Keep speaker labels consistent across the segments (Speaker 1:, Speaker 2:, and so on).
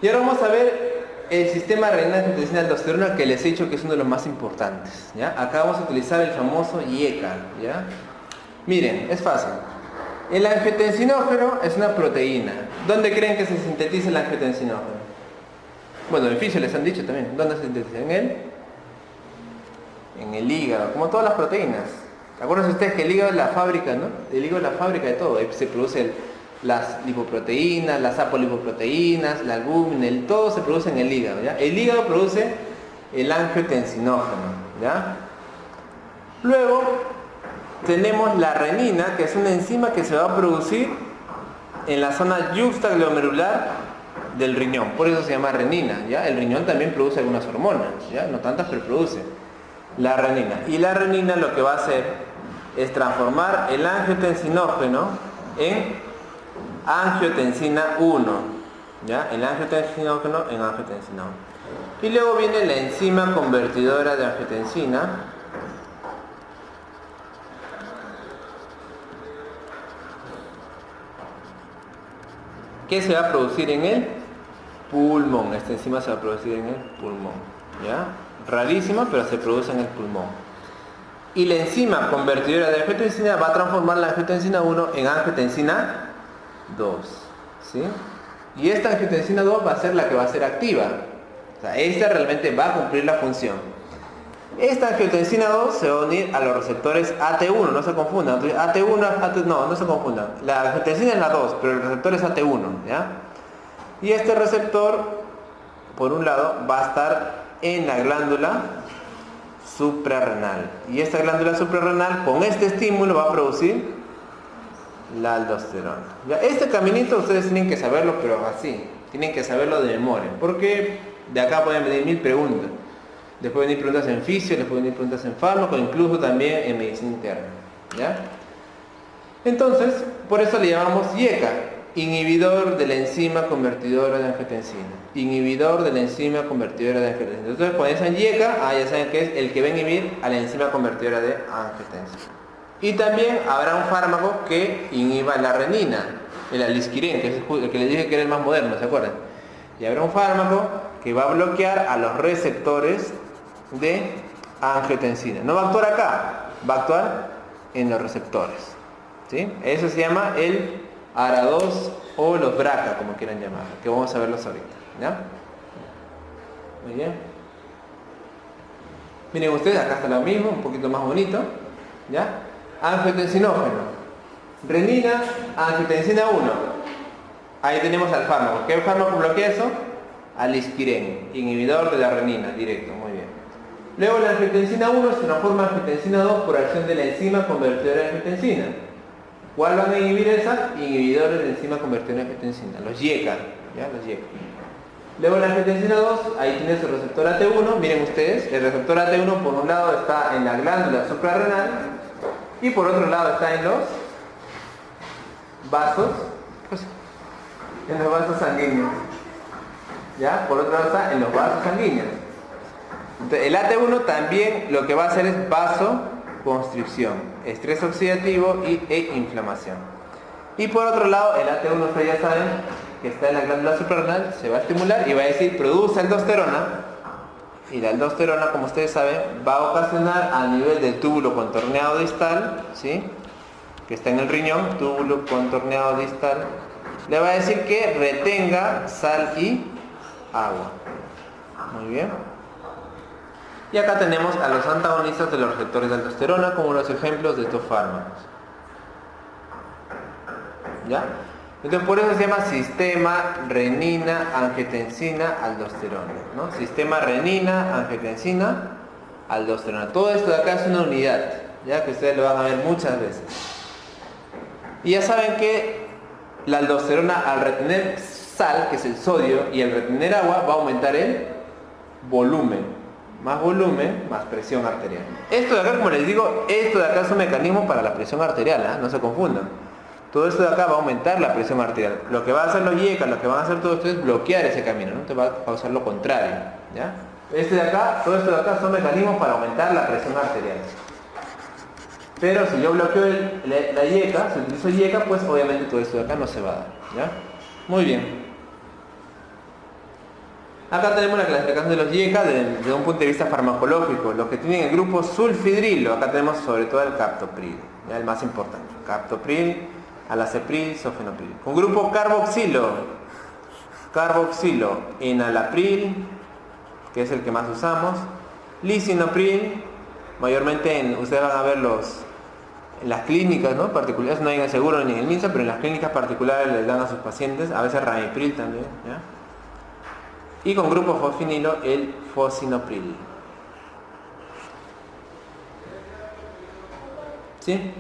Speaker 1: Y ahora vamos a ver el sistema renina-angiotensina aldosterona, que les he dicho que es uno de los más importantes, ¿ya? Acá vamos a utilizar el famoso IECA, ¿ya? Miren, es fácil. El angiotensinógeno es una proteína. ¿Dónde creen que se sintetiza el angiotensinógeno? Bueno, en el fisio les han dicho también. ¿Dónde se sintetiza? En el hígado, como todas las proteínas. Acuérdense ustedes que el hígado es la fábrica, ¿no? El hígado es la fábrica de todo. Ahí se producen las lipoproteínas, las apolipoproteínas, la albúmina, todo se produce en el hígado, ¿ya? El hígado produce el angiotensinógeno, ¿ya? Luego tenemos la renina, que es una enzima que se va a producir en la zona yuxtaglomerular del riñón, por eso se llama renina, ¿ya? El riñón también produce algunas hormonas, ¿ya? No tantas, pero produce la renina. Y la renina lo que va a hacer es transformar el angiotensinógeno en angiotensina 1, ¿ya? El angiotensinógeno en angiotensina 1. Y luego viene la enzima convertidora de angiotensina, que se va a producir en el pulmón. Esta enzima se va a producir en el pulmón, ¿ya? Rarísima, pero se produce en el pulmón. Y la enzima convertidora de angiotensina va a transformar la angiotensina 1 en angiotensina 2, ¿sí? Y esta angiotensina 2 va a ser la que va a ser activa. O sea, esta realmente va a cumplir la función. Esta angiotensina 2 se va a unir a los receptores AT1, no se confundan. AT1, no se confundan. La angiotensina es la 2, pero el receptor es AT1, ¿ya? Y este receptor, por un lado, va a estar en la glándula suprarrenal. Y esta glándula suprarrenal, con este estímulo, va a producir la aldosterona. ¿Ya? Este caminito ustedes tienen que saberlo, pero así. Tienen que saberlo de memoria. Porque de acá pueden venir 1000 preguntas. Les pueden venir preguntas en fisio, les pueden venir preguntas en fármaco, incluso también en medicina interna, ¿ya? Entonces, por eso le llamamos IECA, inhibidor de la enzima convertidora de angiotensina. Inhibidor de la enzima convertidora de angiotensina. Entonces, cuando dicen IECA, ya saben que es el que va a inhibir a la enzima convertidora de angiotensina. Y también habrá un fármaco que inhiba la renina, el alisquiren, que es el que les dije que era el más moderno, ¿se acuerdan? Y habrá un fármaco que va a bloquear a los receptores de angiotensina. No va a actuar acá, va a actuar en los receptores, ¿sí? Eso se llama el ARA2 o los BRCA, como quieran llamar, que vamos a verlos ahorita, ¿ya? Muy bien. Miren ustedes, acá está lo mismo, un poquito más bonito, ¿ya? Angiotensinógeno, renina, angiotensina 1. Ahí tenemos al fármaco. ¿Qué fármaco bloquea eso? Alisquiren, inhibidor de la renina, directo, muy bien. Luego la angiotensina 1 se transforma en angiotensina 2 por acción de la enzima convertidora de angiotensina. ¿Cuál van a inhibir esa? Inhibidores de enzima convertidora de angiotensina, los IECA, ¿ya? Los IECA. Luego la angiotensina 2, ahí tienes el receptor AT1, miren ustedes, el receptor AT1 por un lado está en la glándula suprarrenal y por otro lado está en los vasos, sanguíneos. ¿Ya? Por otro lado está en los vasos sanguíneos. Entonces, el AT1 también lo que va a hacer es vasoconstricción, estrés oxidativo e inflamación. Y por otro lado, el AT1, ustedes ya saben que está en la glándula suprarrenal, se va a estimular y va a decir, produce aldosterona. Y la aldosterona, como ustedes saben, va a ocasionar a nivel del túbulo contorneado distal, ¿sí? Que está en el riñón, túbulo contorneado distal, le va a decir que retenga sal y agua. Muy bien. Y acá tenemos a los antagonistas de los receptores de aldosterona como los ejemplos de estos fármacos. ¿Ya? Entonces por eso se llama sistema renina, angiotensina, aldosterona, ¿no? Sistema renina, angiotensina, aldosterona. Todo esto de acá es una unidad, ya que ustedes lo van a ver muchas veces. Y ya saben que la aldosterona, al retener sal, que es el sodio, y al retener agua, va a aumentar el volumen. Más volumen, más presión arterial. Esto de acá, como les digo, esto de acá es un mecanismo para la presión arterial, ¿eh? No se confundan. Todo esto de acá va a aumentar la presión arterial. Lo que va a hacer los IECA, lo que van a hacer todo esto es bloquear ese camino, ¿no? Te va a causar lo contrario, ¿ya? Este de acá, todo esto de acá son mecanismos para aumentar la presión arterial. Pero si yo bloqueo la YECA, si utilizo YECA, pues obviamente todo esto de acá no se va a dar, ¿ya? Muy bien. Acá tenemos la clasificación de los YECA desde un punto de vista farmacológico. Los que tienen el grupo sulfidrilo, acá tenemos sobre todo el captopril, ¿ya? El más importante. Captopril, alacepril, sofenopril. Con grupo carboxilo, enalapril, que es el que más usamos. Lisinopril, mayormente ustedes van a ver en las clínicas, ¿no? Particulares, no hay en el seguro ni en el MINSA, pero en las clínicas particulares les dan a sus pacientes, a veces ramipril también, ¿ya? Y con grupo fosfinilo, el fosinopril. ¿Sí?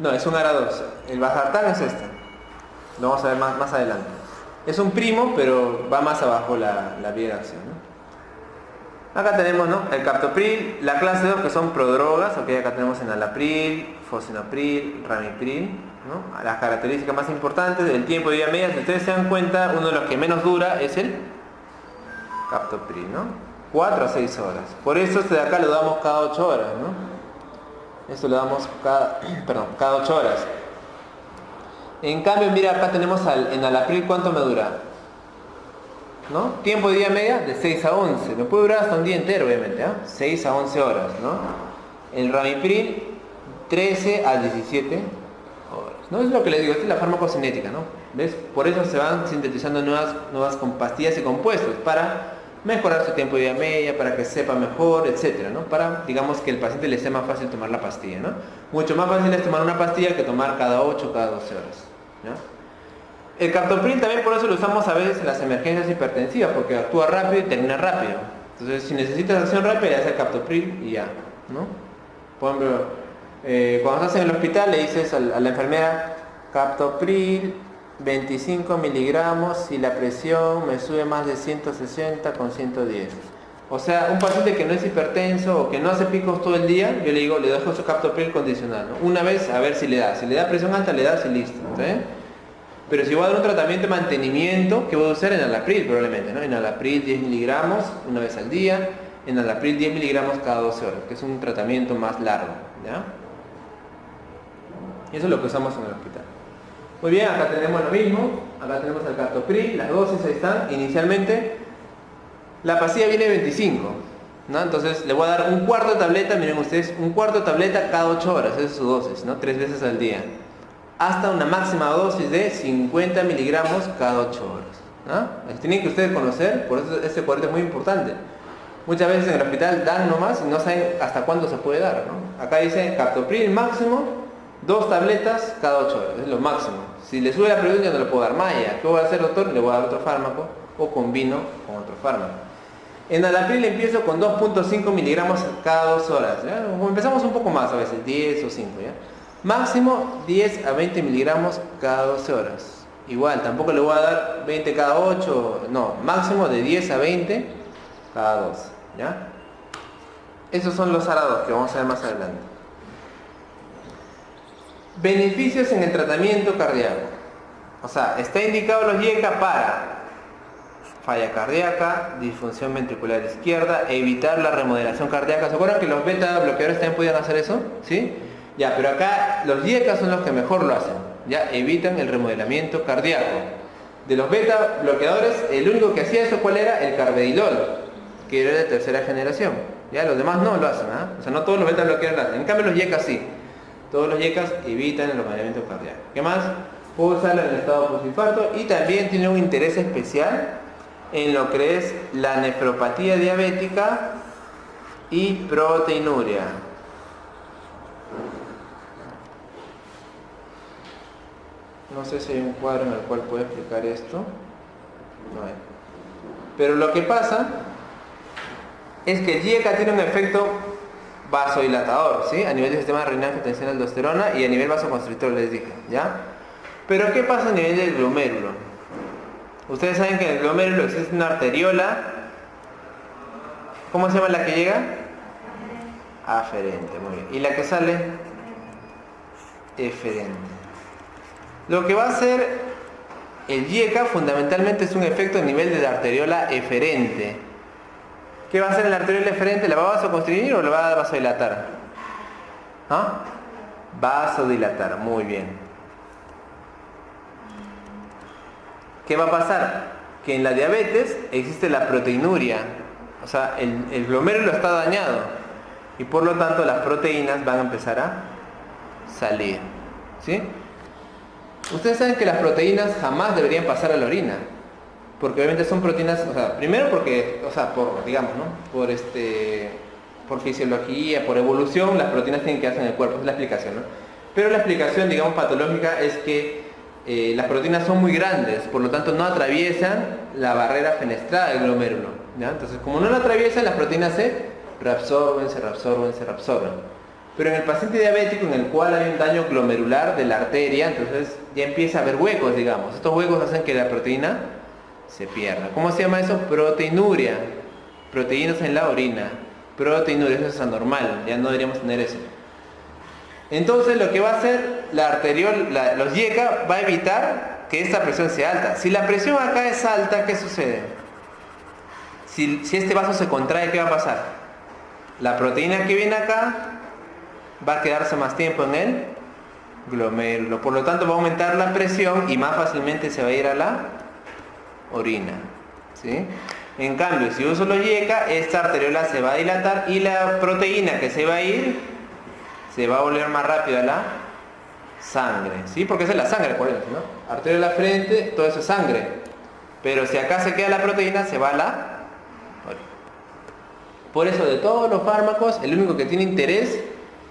Speaker 1: No, es un ARA2. El valsartán es este. Lo vamos a ver más adelante. Es un primo, pero va más abajo la vía de acción, ¿no? Acá tenemos, ¿no?, el captopril, la clase 2, que son prodrogas. Ok, acá tenemos enalapril, fosinopril, ramipril, ¿no? Las características más importantes del tiempo de vida media, si ustedes se dan cuenta, uno de los que menos dura es el captopril, ¿no? 4 a 6 horas. Por eso este de acá lo damos cada 8 horas, ¿no? Esto lo damos cada 8 horas. En cambio, mira, acá tenemos al enalapril, ¿cuánto me dura? ¿No? Tiempo de vida media de 6 a 11. Me puede durar hasta un día entero, obviamente, ¿eh? 6 a 11 horas, ¿no? El ramipril, 13 a 17 horas, ¿no? Es lo que les digo, esta es la farmacocinética, ¿no? ¿Ves? Por eso se van sintetizando nuevas pastillas y compuestos para mejorar su tiempo de vida media, para que sepa mejor, etcétera, ¿no? Para, digamos, que el paciente le sea más fácil tomar la pastilla, ¿no? Mucho más fácil es tomar una pastilla que tomar cada 8 o cada 12 horas, ¿ya? El captopril también por eso lo usamos a veces en las emergencias hipertensivas, porque actúa rápido y termina rápido. Entonces, si necesitas acción rápida, le das el captopril y ya, ¿no? Por ejemplo, cuando estás en el hospital le dices a la enfermera, captopril 25 miligramos y la presión me sube más de 160 con 110. O sea, un paciente que no es hipertenso o que no hace picos todo el día, yo le digo, le dejo su captopril condicional, ¿no? Una vez a ver si le da. Si le da presión alta, le das y listo, ¿sí? Pero si voy a dar un tratamiento de mantenimiento, ¿qué voy a usar? Enalapril probablemente, ¿no? Enalapril 10 miligramos una vez al día, enalapril 10 miligramos cada 12 horas, que es un tratamiento más largo, ¿ya? Eso es lo que usamos en el hospital. Muy bien, acá tenemos lo mismo, acá tenemos el captopril, las dosis ahí están. Inicialmente, la pastilla viene de 25, ¿no? Entonces le voy a dar un cuarto de tableta, miren ustedes, un cuarto de tableta cada 8 horas, esa es su dosis, ¿no? 3 veces al día. Hasta una máxima dosis de 50 miligramos cada 8 horas, ¿no? Tienen que ustedes conocer, por eso este cuadrito es muy importante. Muchas veces en el hospital dan nomás y no saben hasta cuándo se puede dar, ¿no? Acá dice captopril máximo, 2 tabletas cada 8 horas, es lo máximo. Si le sube la presión ya no le puedo dar malla. ¿Qué voy a hacer, doctor? Le voy a dar otro fármaco o combino con otro fármaco. En enalapril empiezo con 2.5 miligramos cada 2 horas, ¿ya? Empezamos un poco más a veces, 10 o 5, ¿ya? Máximo 10 a 20 miligramos cada 12 horas. Igual, tampoco le voy a dar 20 cada 8, no, máximo de 10 a 20 cada 12, ¿ya? Esos son los ARA2 que vamos a ver más adelante. Beneficios en el tratamiento cardíaco. O sea, está indicado los YECA para falla cardíaca, disfunción ventricular izquierda, evitar la remodelación cardíaca. ¿Se acuerdan que los beta bloqueadores también podían hacer eso? ¿Sí? Ya, pero acá los YECA son los que mejor lo hacen. Ya, evitan el remodelamiento cardíaco. De los beta bloqueadores, el único que hacía eso, ¿cuál era? El carvedilol, que era de tercera generación. Ya, los demás no lo hacen, ¿eh? O sea, no todos los beta bloqueadores lo hacen. En cambio los YECA sí. Todos los YECA evitan el remodelamiento cardíaco. ¿Qué más? Puedo usarlo en el estado postinfarto y también tiene un interés especial en lo que es la nefropatía diabética y proteinuria. No sé si hay un cuadro en el cual puedo explicar esto. No hay. Pero lo que pasa es que el YECA tiene un efecto vasodilatador, ¿sí? A nivel del sistema renal, angiotensina, aldosterona y a nivel vasoconstrictor, les dije, ¿ya? Pero ¿qué pasa a nivel del glomérulo? Ustedes saben que en el glomérulo existe una arteriola. ¿Cómo se llama la que llega? Aferente, muy bien. ¿Y la que sale? Eferente. Lo que va a hacer el YECA fundamentalmente es un efecto a nivel de la arteriola eferente. ¿Qué va a hacer en la arteriola eferente? ¿La va a vasoconstricir o la va a vasodilatar? ¿Ah? Vasodilatar, muy bien. ¿Qué va a pasar? Que en la diabetes existe la proteinuria, o sea, el glomérulo está dañado y por lo tanto las proteínas van a empezar a salir, ¿sí? Ustedes saben que las proteínas jamás deberían pasar a la orina, porque obviamente son proteínas, o sea, primero porque, o sea, por, digamos, ¿no? Por fisiología, por evolución, las proteínas tienen que hacer en el cuerpo, es la explicación, ¿no? Pero la explicación, digamos, patológica es que las proteínas son muy grandes, por lo tanto no atraviesan la barrera fenestrada del glomérulo, ¿ya? Entonces, como no la atraviesan, las proteínas se reabsorben. Pero en el paciente diabético, en el cual hay un daño glomerular de la arteria, entonces ya empieza a haber huecos, digamos. Estos huecos hacen que la proteína se pierda. ¿Cómo se llama eso? Proteinuria. Proteínas en la orina. Proteinuria, eso es anormal, ya no deberíamos tener eso. Entonces lo que va a hacer la arteriol, los YECA, va a evitar que esta presión sea alta. Si la presión acá es alta, ¿qué sucede? Si este vaso se contrae, ¿qué va a pasar? La proteína que viene acá va a quedarse más tiempo en el glomérulo, por lo tanto va a aumentar la presión y más fácilmente se va a ir a la orina, ¿sí? En cambio, si uso los YECA, esta arteriola se va a dilatar y la proteína que se va a ir se va a volver más rápido a la sangre, ¿sí? Porque esa es la sangre, por eso, ¿no? Arteriola frente, todo eso es sangre, pero si acá se queda la proteína, se va a la orina. Por eso, de todos los fármacos, el único que tiene interés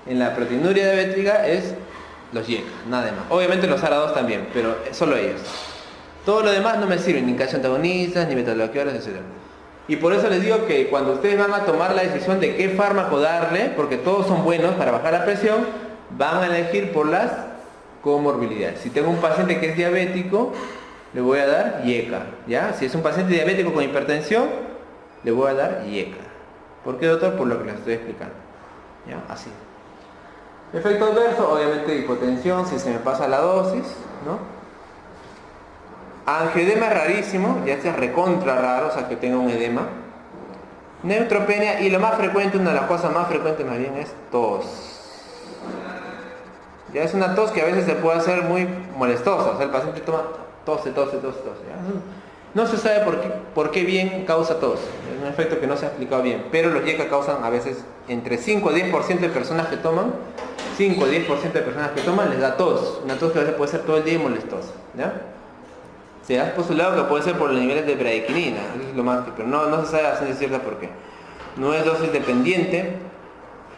Speaker 1: en la proteinuria diabética es los YECA, nada más. Obviamente los ARA2 también, pero solo ellos. Todo lo demás no me sirven, ni calcio antagonistas, ni beta-bloqueadores, etc. Y por eso les digo que cuando ustedes van a tomar la decisión de qué fármaco darle, porque todos son buenos para bajar la presión, van a elegir por las comorbilidades. Si tengo un paciente que es diabético, le voy a dar YECA, ¿ya? Si es un paciente diabético con hipertensión, le voy a dar YECA. ¿Por qué, doctor? Por lo que les estoy explicando, ¿ya? Así. Efecto adverso, obviamente hipotensión, si se me pasa la dosis, ¿no? Angioedema es rarísimo, ya sea recontra raro, o sea que tenga un edema. Neutropenia, y lo más frecuente, una de las cosas más frecuentes más bien es tos. Ya es una tos que a veces se puede hacer muy molestosa, o sea el paciente tose, ¿ya? No se sabe por qué bien causa tos, es un efecto que no se ha explicado bien, pero los YECA causan a veces entre 5 a 10% de personas que toman, 5 o 10% de personas que toman les da tos, una tos que a veces puede ser todo el día y molestosa, ¿ya? Se ha postulado que puede ser por los niveles de bradykinin, eso es lo más, pero no se sabe a ciencia cierta por qué. No es dosis dependiente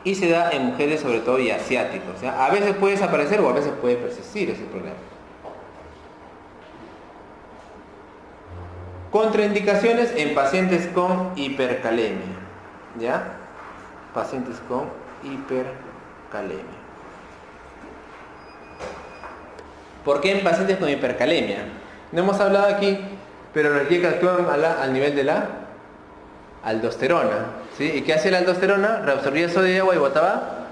Speaker 1: y se da en mujeres sobre todo y asiáticos, ¿ya? A veces puede desaparecer o a veces puede persistir ese problema. Contraindicaciones en pacientes con hipercalemia, ¿ya? Pacientes con hipercalemia. ¿Por qué en pacientes con hipercalemia? No hemos hablado aquí, pero los YECA actúan al nivel de la aldosterona, ¿sí? ¿Y qué hace la aldosterona? Reabsorbía sodio y agua y botaba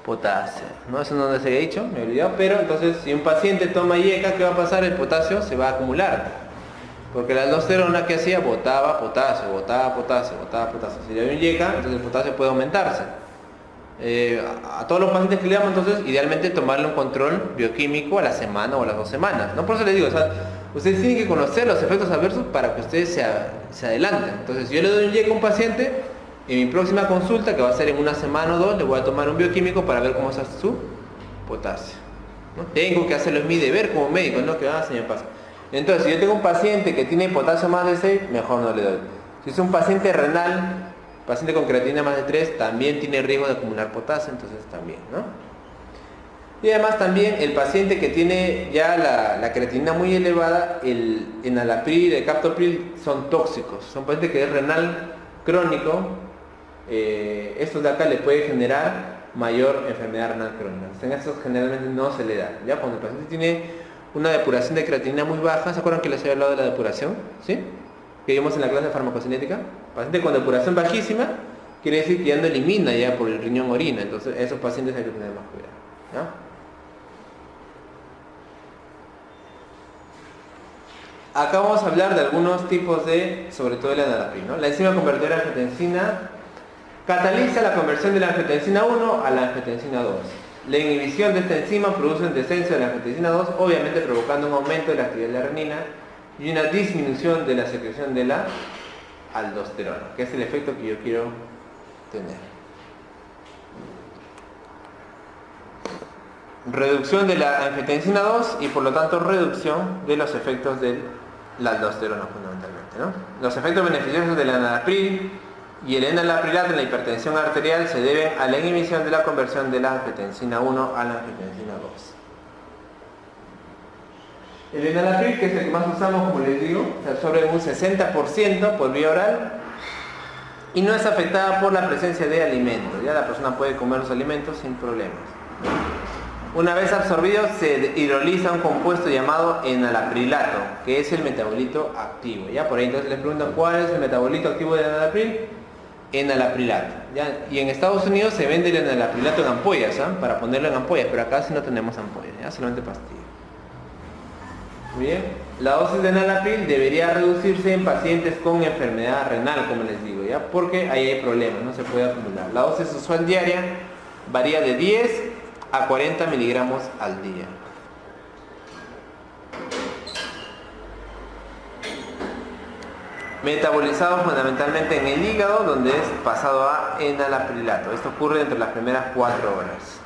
Speaker 1: potasio, ¿no? Eso no se había dicho, me he olvidado, pero entonces si un paciente toma YECA, ¿qué va a pasar? El potasio se va a acumular, porque la aldosterona, ¿qué hacía? Botaba potasio. Si le hay un YECA, entonces el potasio puede aumentarse. A todos los pacientes que le damos, entonces, idealmente tomarle un control bioquímico a la semana o a las 2 semanas, ¿no? Por eso les digo, o sea, ustedes tienen que conocer los efectos adversos para que ustedes se adelanten. Entonces, si yo le doy un YECA a un paciente, en mi próxima consulta, que va a ser en 1 semana o 2, le voy a tomar un bioquímico para ver cómo está su potasio, ¿no? Tengo que hacerlo, es mi deber como médico, ¿no? Que se me pasa. Entonces, si yo tengo un paciente que tiene potasio más de 6, mejor no le doy. Si es un paciente renal, paciente con creatinina más de 3, también tiene riesgo de acumular potasio, entonces también, ¿no? Y además también el paciente que tiene ya la creatinina muy elevada, el enalapril, el captopril son tóxicos. Son pacientes que es renal crónico, estos de acá le puede generar mayor enfermedad renal crónica. En estos generalmente no se le da. Ya cuando el paciente tiene una depuración de creatinina muy baja, ¿se acuerdan que les había hablado de la depuración? ¿Sí? Que vimos en la clase de farmacocinética. Paciente con depuración bajísima quiere decir que ya no elimina ya por el riñón orina, entonces esos pacientes hay que tener más cuidado, ¿ya? Acá vamos a hablar de algunos tipos de, sobre todo el enalapril, ¿no? La enzima convertidora de angiotensina Cataliza la conversión de la angiotensina 1 a la angiotensina 2. La inhibición de esta enzima produce un descenso de la angiotensina 2, obviamente provocando un aumento de la actividad de la renina y una disminución de la secreción de la aldosterona, que es el efecto que yo quiero tener. Reducción de la angiotensina 2 y por lo tanto reducción de los efectos de la aldosterona fundamentalmente, ¿no? Los efectos beneficiosos del enalapril y el enalaprilato en la hipertensión arterial se deben a la inhibición de la conversión de la angiotensina 1 a la angiotensina 2. El enalapril, que es el que más usamos, como les digo, se absorbe un 60% por vía oral y no es afectada por la presencia de alimentos. Ya la persona puede comer los alimentos sin problemas. Una vez absorbido, se hidroliza un compuesto llamado enalaprilato, que es el metabolito activo. ¿Ya? Por ahí entonces les preguntan cuál es el metabolito activo del enalapril. Enalaprilato. ¿Ya? Y en Estados Unidos se vende el enalaprilato en ampollas, ¿eh? Para ponerlo en ampollas, pero acá sí no tenemos ampollas, ¿ya? Solamente pastillas. Muy bien. La dosis de enalapril debería reducirse en pacientes con enfermedad renal, como les digo, ¿ya? Porque ahí hay problemas, no se puede acumular. La dosis usual diaria varía de 10 a 40 miligramos al día. Metabolizado fundamentalmente en el hígado, donde es pasado a enalaprilato. Esto ocurre entre las primeras 4 horas.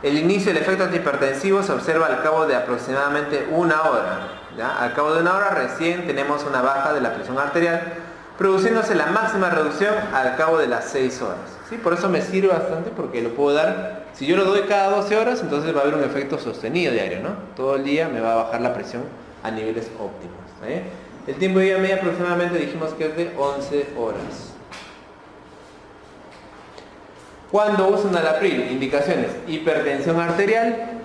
Speaker 1: El inicio del efecto antihipertensivo se observa al cabo de aproximadamente 1 hora. ¿Ya? Al cabo de 1 hora recién tenemos una baja de la presión arterial, produciéndose la máxima reducción al cabo de las 6 horas. ¿Sí? Por eso me sirve bastante, porque lo puedo dar, si yo lo doy cada 12 horas, entonces va a haber un efecto sostenido diario, ¿no? Todo el día me va a bajar la presión a niveles óptimos. ¿Sí? El tiempo de vida media aproximadamente dijimos que es de 11 horas. ¿Cuándo uso enalapril? Indicaciones: hipertensión arterial,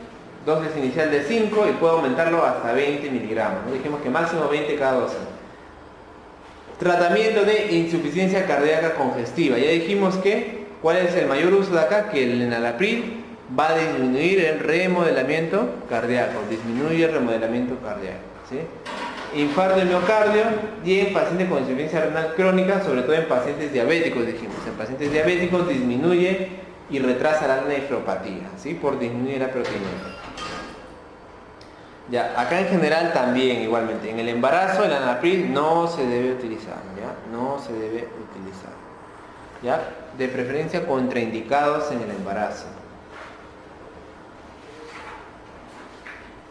Speaker 1: dosis inicial de 5 y puedo aumentarlo hasta 20 miligramos. ¿No? Dijimos que máximo 20 cada 12. Tratamiento de insuficiencia cardíaca congestiva. Ya dijimos que, ¿cuál es el mayor uso de acá? Que el enalapril va a disminuir el remodelamiento cardíaco. Disminuye el remodelamiento cardíaco. ¿Sí? Infarto de miocardio y en pacientes con insuficiencia renal crónica, sobre todo en pacientes diabéticos, dijimos. En pacientes diabéticos disminuye y retrasa la nefropatía, ¿sí? Por disminuir la proteína. Ya, acá en general también igualmente. En el embarazo el enalapril no se debe utilizar, ¿ya? No se debe utilizar. ¿Ya? De preferencia contraindicados en el embarazo.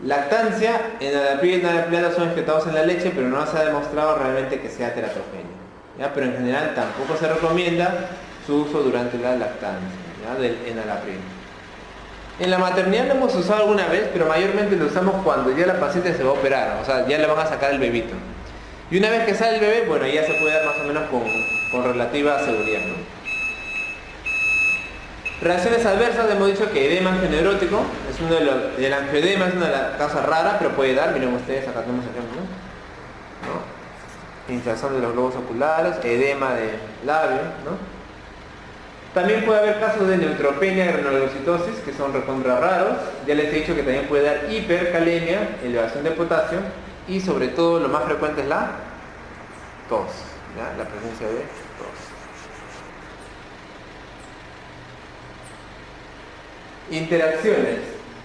Speaker 1: Lactancia, enalapril y enalaprilato son injectados en la leche, pero no se ha demostrado realmente que sea teratogénico. ¿Ya? Pero en general tampoco se recomienda su uso durante la lactancia, ¿ya? Del enalapril. En la maternidad lo hemos usado alguna vez, pero mayormente lo usamos cuando ya la paciente se va a operar, o sea, ya le van a sacar el bebito. Y una vez que sale el bebé, bueno, ya se puede dar más o menos con relativa seguridad, ¿no? Reacciones adversas, hemos dicho que edema angioneurótico, es uno de los, el angioedema es una de las causas raras, pero puede dar, miren ustedes, acá tenemos ejemplos, ¿no? Hinchazón de los globos oculares, edema de labio, ¿no? También puede haber casos de neutropenia y granulocitosis, que son recontra raros. Ya les he dicho que también puede dar hipercalemia, elevación de potasio, y sobre todo lo más frecuente es la tos, ¿ya? La presencia de tos. Interacciones.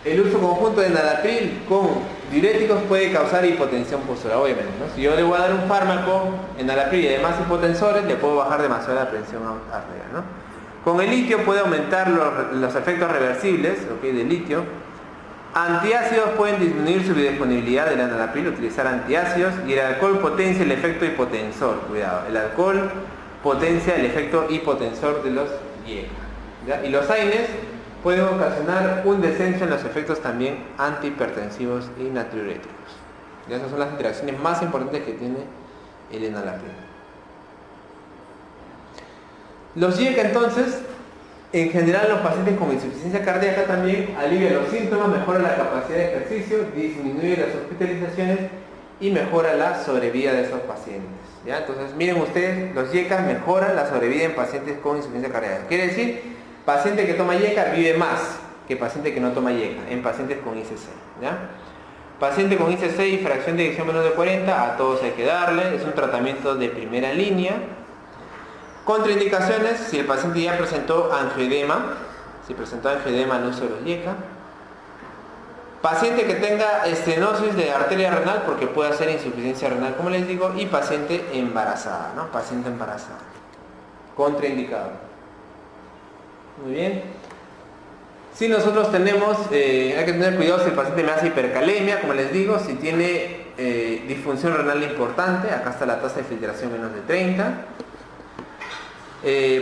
Speaker 1: El uso conjunto de enalapril con diuréticos puede causar hipotensión postural, obviamente, ¿no? Si yo le voy a dar un fármaco, enalapril y además hipotensores, le puedo bajar demasiado la presión arterial, ¿no? Con el litio puede aumentar los efectos reversibles, ¿okay? Del litio. Antiácidos pueden disminuir su biodisponibilidad del enalapril, utilizar antiácidos. Y el alcohol potencia el efecto hipotensor, cuidado. El alcohol potencia el efecto hipotensor de los IECA, ¿ya? Y los AINES pueden ocasionar un descenso en los efectos también antihipertensivos y natriuréticos. Y esas son las interacciones más importantes que tiene el enalapril. Los IECA entonces, en general los pacientes con insuficiencia cardíaca también alivia los síntomas, mejora la capacidad de ejercicio, disminuye las hospitalizaciones y mejora la sobrevida de esos pacientes. ¿Ya? Entonces miren ustedes, los IECA mejoran la sobrevida en pacientes con insuficiencia cardíaca. Quiere decir, paciente que toma IECA vive más que paciente que no toma IECA, en pacientes con ICC. ¿Ya? Paciente con ICC y fracción de eyección menos de 40, a todos hay que darle, es un tratamiento de primera línea. Contraindicaciones, si el paciente ya presentó angioedema, si presentó angioedema al uso de los YECA. Paciente que tenga estenosis de arteria renal porque puede hacer insuficiencia renal, como les digo, y paciente embarazada, ¿no? Paciente embarazada. Contraindicado. Muy bien. Si nosotros tenemos, hay que tener cuidado si el paciente me hace hipercalemia, como les digo, si tiene disfunción renal importante, acá está la tasa de filtración menos de 30.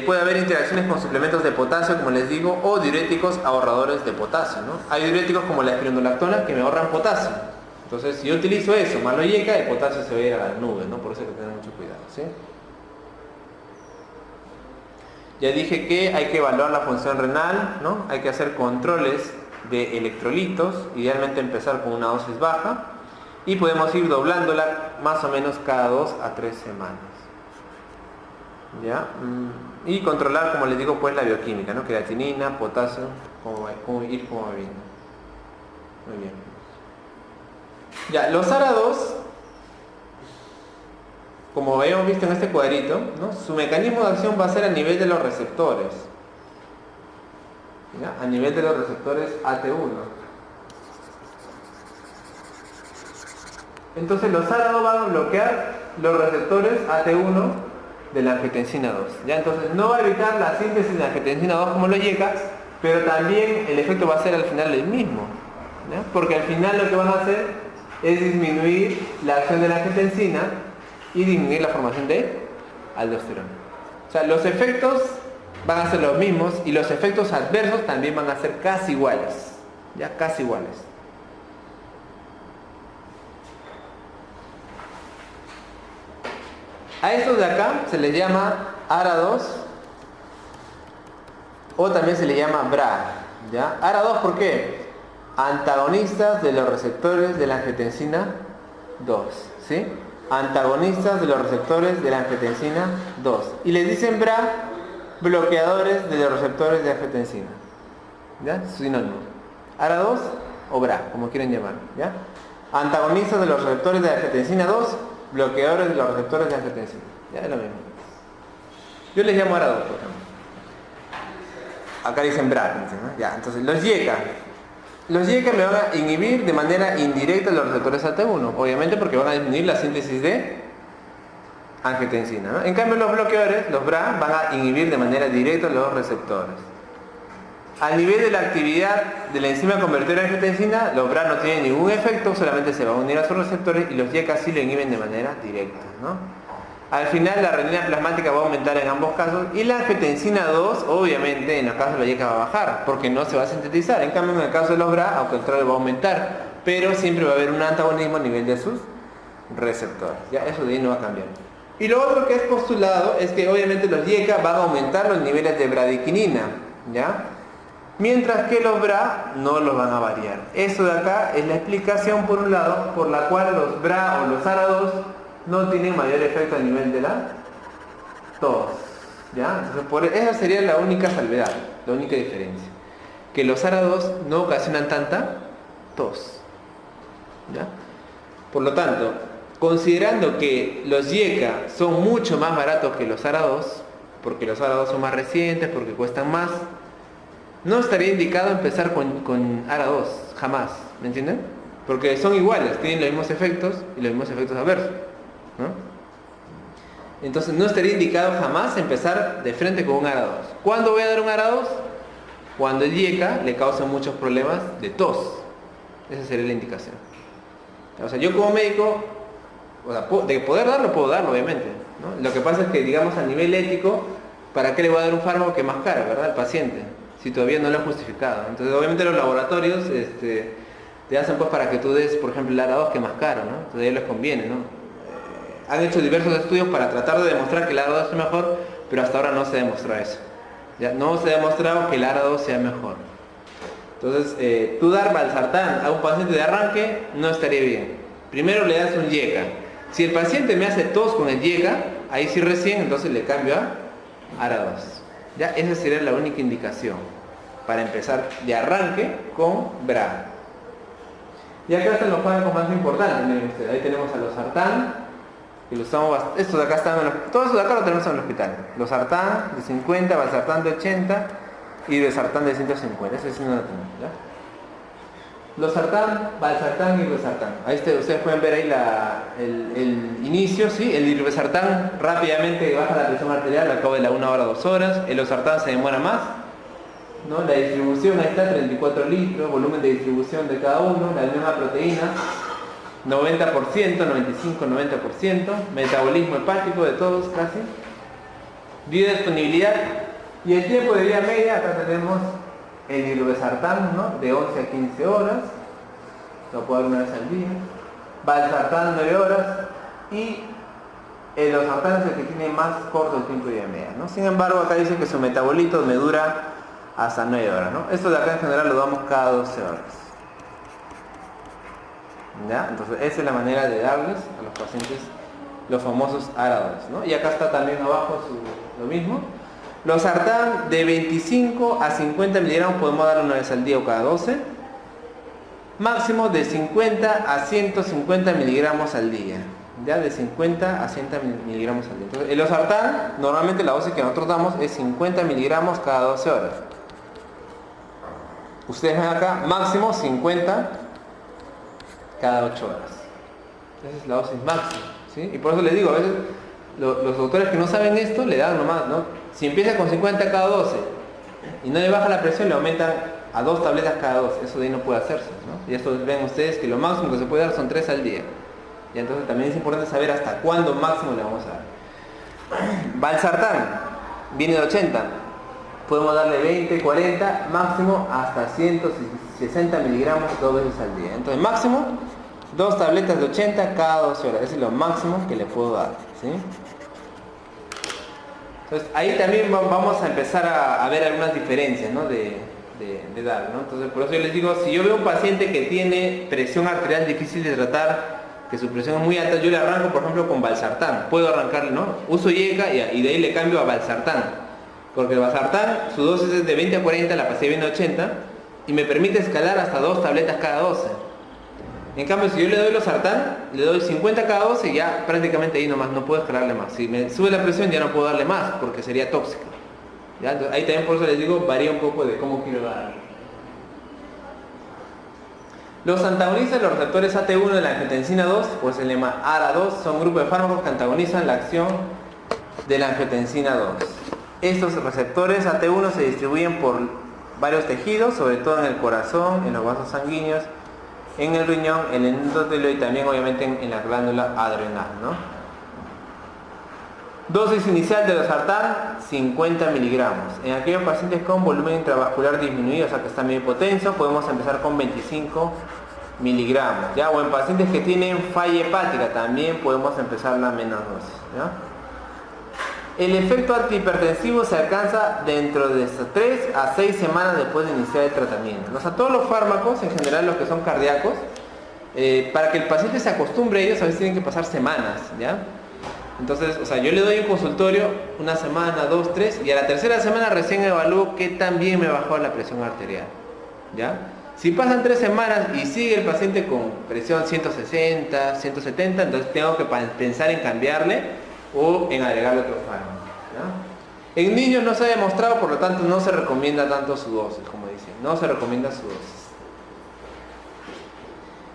Speaker 1: Puede haber interacciones con suplementos de potasio, como les digo, o diuréticos ahorradores de potasio, ¿no? Hay diuréticos como la espironolactona que me ahorran potasio. Entonces, si yo utilizo eso, más lo YECA, el potasio se va a ir a la nube, ¿no? Por eso hay que tener mucho cuidado, ¿sí? Ya dije que hay que evaluar la función renal, ¿no? Hay que hacer controles de electrolitos, idealmente empezar con una dosis baja, y podemos ir doblándola más o menos cada 2 a 3 semanas. ¿Ya? Y controlar, como les digo, pues la bioquímica, ¿no? Creatinina, potasio, cómo va viendo. Muy bien. Ya, los ARA2, como habíamos visto en este cuadrito, ¿no? Su mecanismo de acción va a ser a nivel de los receptores. ¿Ya? A nivel de los receptores AT1. Entonces los ARA2 van a bloquear los receptores AT1 de la angiotensina 2. ¿Ya? Entonces no va a evitar la síntesis de angiotensina 2 como lo YECA, pero también el efecto va a ser al final el mismo. ¿Ya? Porque al final lo que van a hacer es disminuir la acción de la angiotensina y disminuir la formación de aldosterona. O sea, los efectos van a ser los mismos y los efectos adversos también van a ser casi iguales. Ya, casi iguales. A estos de acá se les llama ARA2 o también se les llama BRA. ¿Ya? ARA2, ¿por qué? Antagonistas de los receptores de la angiotensina 2. ¿Sí? Antagonistas de los receptores de la angiotensina 2. Y les dicen BRA, bloqueadores de los receptores de angiotensina. ¿Ya? Sinónimo. ARA2 o BRA, como quieren llamar. ¿Ya? Antagonistas de los receptores de angiotensina 2, bloqueadores de los receptores de angiotensina. Ya es lo mismo. Yo les llamo ARA2, por ejemplo. Acá dicen BRA, ¿no? Ya, entonces los YECA. Los YECA me van a inhibir de manera indirecta los receptores AT1, obviamente porque van a disminuir la síntesis de angiotensina, ¿no? En cambio los bloqueadores, los BRA, van a inhibir de manera directa los receptores. A nivel de la actividad de la enzima convertidora de angiotensina, los BRA no tienen ningún efecto, solamente se van a unir a sus receptores y los YECA sí lo inhiben de manera directa, ¿no? Al final la renina plasmática va a aumentar en ambos casos y la angiotensina 2, obviamente, en el caso de la YECA va a bajar porque no se va a sintetizar. En cambio, en el caso de los BRA, al contrario, va a aumentar, pero siempre va a haber un antagonismo a nivel de sus receptores. Ya, eso de ahí no va a cambiar. Y lo otro que es postulado es que obviamente los YECA van a aumentar los niveles de bradiquinina, ¿ya? Mientras que los BRA no los van a variar. Eso de acá es la explicación, por un lado, por la cual los BRA o los ARA2 no tienen mayor efecto a nivel de la tos. ¿Ya? Entonces, esa sería la única salvedad, la única diferencia. Que los ARA2 no ocasionan tanta tos. ¿Ya? Por lo tanto, considerando que los YECA son mucho más baratos que los ARA2, porque los ARA2 son más recientes, porque cuestan más, no estaría indicado empezar con ARA2, jamás, ¿me entienden? Porque son iguales, tienen los mismos efectos y los mismos efectos adversos, ¿no? Entonces no estaría indicado jamás empezar de frente con un ARA2. ¿Cuándo voy a dar un ARA2? Cuando el YECA le causa muchos problemas de tos. Esa sería la indicación. O sea, yo como médico, o sea, de poder darlo, puedo darlo, obviamente, ¿no? Lo que pasa es que, digamos, a nivel ético, ¿para qué le voy a dar un fármaco que es más caro, verdad, al paciente? Si todavía no lo he justificado. Entonces, obviamente los laboratorios te hacen pues para que tú des, por ejemplo, el ARA2 que es más caro, ¿no? Entonces a ellos les conviene, ¿no? Han hecho diversos estudios para tratar de demostrar que el ARA2 es mejor, pero hasta ahora no se demostró eso. ¿Ya? No se ha demostrado que el ARA2 sea mejor. Entonces, tú dar valsartán a un paciente de arranque no estaría bien. Primero le das un YECA. Si el paciente me hace tos con el YECA, ahí sí recién, entonces le cambio a ARA2. ¿Ya? Esa sería la única indicación para empezar de arranque con BRA. Y acá están los fármacos más importantes, miren ustedes. Ahí tenemos a los sartán, Y los usamos estos de acá están todos estos de acá lo tenemos en el hospital. Los sartán de 50, valsartán de 80 y irbesartán de 150. Ese sí no lo tenemos, ¿ya? Los sartán, valsartán y irbesartán. Ahí ustedes pueden ver ahí el inicio, ¿sí? El irbesartán rápidamente baja la presión arterial al cabo de la 1 hora, 2 horas. El losartán se demora más, ¿no? La distribución, ahí está, 34 litros, volumen de distribución de cada uno, la misma proteína, 90%, 95-90%, metabolismo hepático de todos casi, biodisponibilidad y el tiempo de vida media. Acá tenemos el irbesartán, ¿no? De 11 a 15 horas, lo puedo dar una vez al día, valsartán 9 horas y el losartán es el que tiene más corto el tiempo de vida media, ¿no? Sin embargo, acá dice que su metabolito me dura hasta 9 horas, ¿no? Esto de acá en general lo damos cada 12 horas. ¿Ya? Entonces esa es la manera de darles a los pacientes los famosos ARA-2, ¿no? Y acá está también abajo lo mismo. Losartán de 25 a 50 miligramos podemos dar una vez al día o cada 12. Máximo de 50 a 150 miligramos al día. Ya de 50 a 100 miligramos al día. Entonces, el losartán, normalmente la dosis que nosotros damos es 50 miligramos cada 12 horas. Ustedes ven acá, máximo 50 cada 8 horas. Esa es la dosis máxima, ¿sí? Y por eso les digo, a veces los doctores que no saben esto le dan nomás, ¿no? Si empieza con 50 cada 12 y no le baja la presión, le aumentan a 2 tabletas cada 12. Eso de ahí no puede hacerse, ¿no? Y esto ven ustedes que lo máximo que se puede dar son 3 al día. Y entonces también es importante saber hasta cuándo máximo le vamos a dar. Valsartán viene de 80. Podemos darle 20, 40, máximo hasta 160 miligramos 2 veces al día. Entonces máximo 2 tabletas de 80 cada 12 horas. Ese es lo máximo que le puedo dar, ¿sí? Entonces ahí también vamos a empezar a ver algunas diferencias, ¿no? de dar, ¿no? Entonces por eso yo les digo, si yo veo un paciente que tiene presión arterial difícil de tratar, que su presión es muy alta, yo le arranco por ejemplo con valsartán. Puedo arrancarle, ¿no? Uso IECA y de ahí le cambio a valsartán. Porque el valsartán, su dosis es de 20 a 40, la pasé viene a 80 y me permite escalar hasta 2 tabletas cada 12. En cambio, si yo le doy losartán, le doy 50 cada 12, ya prácticamente ahí nomás no puedo escalarle más. Si me sube la presión ya no puedo darle más porque sería tóxico. ¿Ya? Entonces, ahí también por eso les digo, varía un poco de cómo quiero dar. Los antagonistas de los receptores AT1 de la angiotensina 2, pues el lema ARA2, son grupos de fármacos que antagonizan la acción de la angiotensina 2. Estos receptores AT1 se distribuyen por varios tejidos, sobre todo en el corazón, en los vasos sanguíneos, en el riñón, en el endotelio y también obviamente en la glándula adrenal, ¿no? Dosis inicial de losartán, 50 miligramos. En aquellos pacientes con volumen intravascular disminuido, o sea que están medio hipotensos, podemos empezar con 25 miligramos, ¿ya? O en pacientes que tienen falla hepática, también podemos empezar la menor dosis, ¿ya? El efecto antihipertensivo se alcanza dentro de 3 a 6 semanas después de iniciar el tratamiento. O sea, todos los fármacos, en general los que son cardíacos, para que el paciente se acostumbre a ellos, a veces tienen que pasar semanas, ¿ya? Entonces, o sea, yo le doy un consultorio una semana, 2, 3, y a la tercera semana recién evalúo qué tan bien me bajó la presión arterial, ¿ya? Si pasan 3 semanas y sigue el paciente con presión 160, 170, entonces tengo que pensar en cambiarle o en agregarle otro fármaco, ¿ya? En niños no se ha demostrado, por lo tanto no se recomienda tanto su dosis, como dicen, no se recomienda su dosis.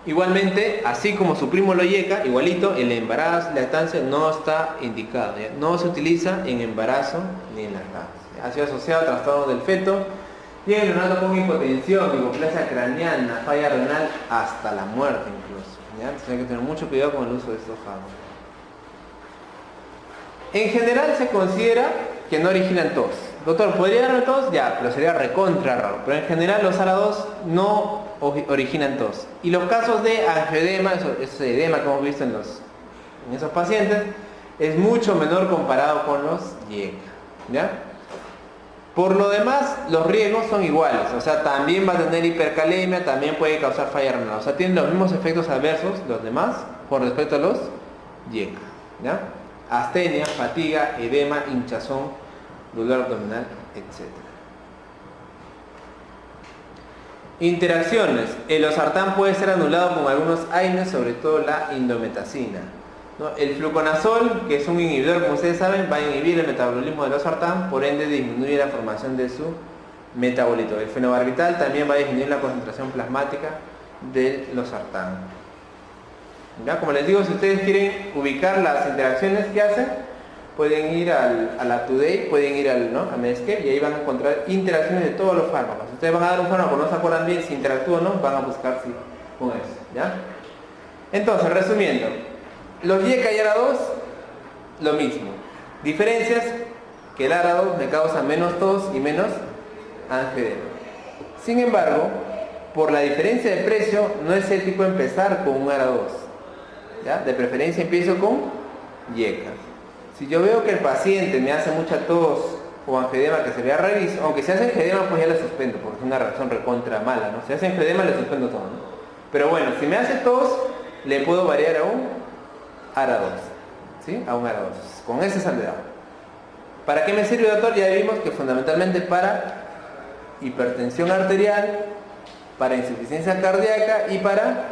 Speaker 1: Igualmente, así como su primo lo IECA, igualito, el embarazo, lactancia no está indicado, ¿ya? No se utiliza en embarazo ni en lactancia. Ha sido asociado a trastornos del feto y en el neonato con hipotensión, hipoplasia craneal, falla renal, hasta la muerte incluso, ¿ya? Entonces hay que tener mucho cuidado con el uso de estos fármacos. En general se considera que no originan tos. Doctor, ¿podría darme tos? Ya, pero sería recontra raro. Pero en general los ARA2 no originan tos. Y los casos de angioedema, ese edema que hemos visto en esos pacientes, es mucho menor comparado con los IECA, ¿ya? Por lo demás, los riesgos son iguales. O sea, también va a tener hipercalemia, también puede causar falla renal. O sea, tienen los mismos efectos adversos los demás con respecto a los IECA, ¿ya? Astenia, fatiga, edema, hinchazón, dolor abdominal, etc. Interacciones. El losartán puede ser anulado con algunos AINES, sobre todo la indometacina. ¿no? El fluconazol, que es un inhibidor, como ustedes saben, va a inhibir el metabolismo de losartán, por ende disminuye la formación de su metabolito. El fenobarbital también va a disminuir la concentración plasmática del losartán. ¿Ya? Como les digo, si ustedes quieren ubicar las interacciones que hacen, pueden ir a la Today, pueden ir a Medscape y ahí van a encontrar interacciones de todos los fármacos. Ustedes van a dar un fármaco, no se acuerdan bien si interactúa o no, van a buscar si con eso. ¿Ya? Entonces, resumiendo, los YECA y ARA2, lo mismo. Diferencias, que el ARA2 me causa menos tos y menos angedema. Sin embargo, por la diferencia de precio, no es ético empezar con un ARA2. ¿Ya? De preferencia empiezo con YECA. Si yo veo que el paciente me hace mucha tos o angedema que se vea rarísimo, aunque si hace angedema pues ya le suspendo, porque es una reacción recontra mala, ¿no? Si hace angedema le suspendo todo, ¿no? Pero bueno, si me hace tos, le puedo variar a un ARA2, ¿sí? A un ARA2, con ese salvedado. ¿Para qué me sirve, doctor? Ya vimos que fundamentalmente para hipertensión arterial, para insuficiencia cardíaca y para...